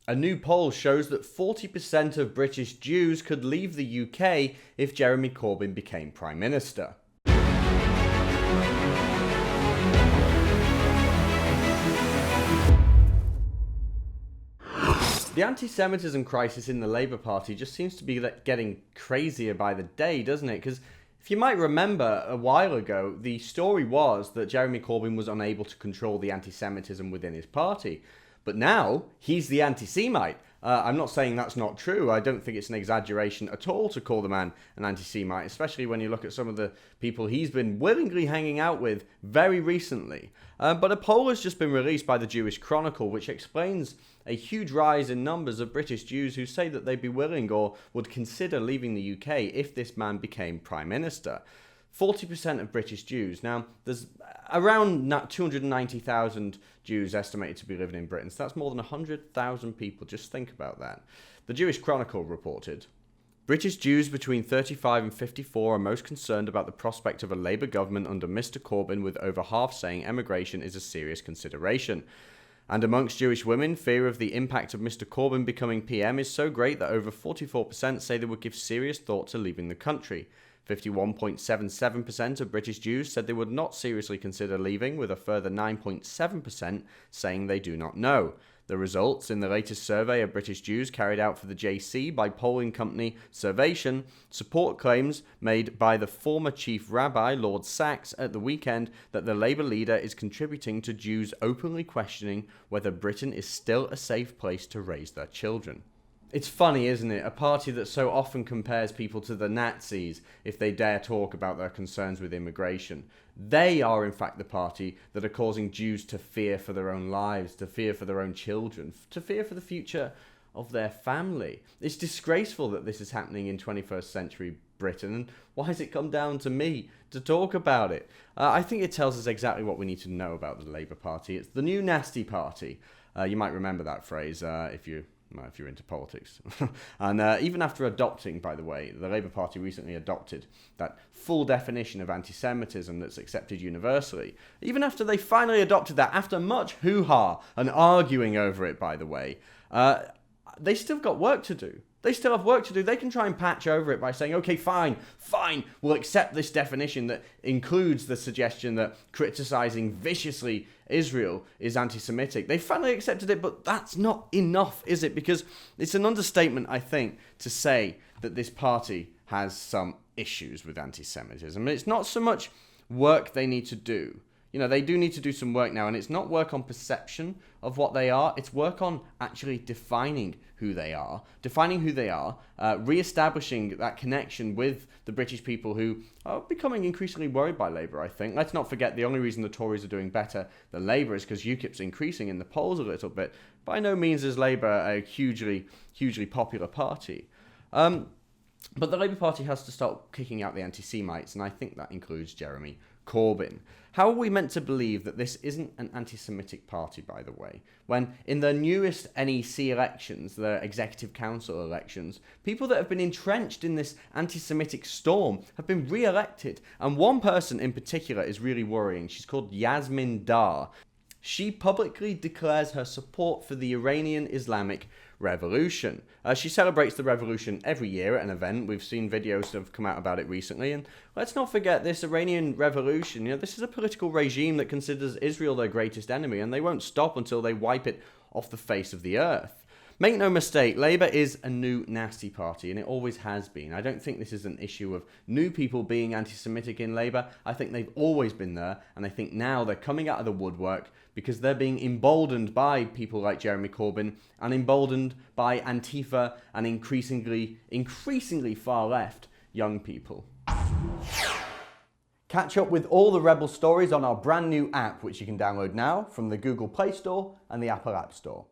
A new poll shows that 40% of British Jews could leave the UK if Jeremy Corbyn became Prime Minister. The anti-Semitism crisis in the Labour Party just seems to be getting crazier by the day, doesn't it? Because if you might remember a while ago, the story was that Jeremy Corbyn was unable to control the anti-Semitism within his party. But now, he's the anti-Semite. I'm not saying that's not true. I don't think it's an exaggeration at all to call the man an anti-Semite, especially when you look at some of the people he's been willingly hanging out with very recently. But a poll has just been released by the Jewish Chronicle, which explains a huge rise in numbers of British Jews who say that they'd be willing or would consider leaving the UK if this man became Prime Minister. 40% of British Jews. Now, there's around 290,000 Jews estimated to be living in Britain, so that's more than 100,000 people. Just think about that. The Jewish Chronicle reported, British Jews between 35 and 54 are most concerned about the prospect of a Labour government under Mr Corbyn, with over half saying emigration is a serious consideration. And amongst Jewish women, fear of the impact of Mr Corbyn becoming PM is so great that over 44% say they would give serious thought to leaving the country. 51.77% of British Jews said they would not seriously consider leaving, with a further 9.7% saying they do not know. The results in the latest survey of British Jews carried out for the JC by polling company Survation support claims made by the former chief rabbi, Lord Sachs, at the weekend that the Labour leader is contributing to Jews openly questioning whether Britain is still a safe place to raise their children. It's funny, isn't it? A party that so often compares people to the Nazis if they dare talk about their concerns with immigration. They are, in fact, the party that are causing Jews to fear for their own lives, to fear for their own children, to fear for the future of their family. It's disgraceful that this is happening in 21st century Britain, and why has it come down to me to talk about it? I think it tells us exactly what we need to know about the Labour Party. It's the new nasty party. You might remember that phrase if you're into politics. And even after adopting, by the way, the Labour Party recently adopted that full definition of anti-Semitism that's accepted universally. Even after they finally adopted that, after much hoo-ha and arguing over it, by the way, they still got work to do. They still have work to do. They can try and patch over it by saying, okay, fine, we'll accept this definition that includes the suggestion that criticizing viciously Israel is anti-Semitic. They finally accepted it, but that's not enough, is it? Because it's an understatement, I think, to say that this party has some issues with anti-Semitism. It's not so much work they need to do. You know, they do need to do some work now, and it's not work on perception of what they are, it's work on actually defining who they are, re-establishing that connection with the British people who are becoming increasingly worried by Labour, I think. Let's not forget the only reason the Tories are doing better than Labour is because UKIP's increasing in the polls a little bit. By no means is Labour a hugely popular party. But the Labour Party has to start kicking out the anti-Semites, and I think that includes Jeremy Corbyn. How are we meant to believe that this isn't an anti-Semitic party, by the way, when in the newest NEC elections, the Executive Council elections, people that have been entrenched in this anti-Semitic storm have been re-elected, and one person in particular is really worrying. She's called Yasmin Dar. She publicly declares her support for the Iranian Islamic Revolution. She celebrates the revolution every year at an event. We've seen videos that have come out about it recently. And let's not forget this Iranian revolution. You know, this is a political regime that considers Israel their greatest enemy, and they won't stop until they wipe it off the face of the earth. Make no mistake, Labour is a new nasty party, and it always has been. I don't think this is an issue of new people being anti-Semitic in Labour. I think they've always been there, and I think now they're coming out of the woodwork because they're being emboldened by people like Jeremy Corbyn and emboldened by Antifa and increasingly far left young people. Catch up with all the Rebel stories on our brand new app, which you can download now from the Google Play Store and the Apple App Store.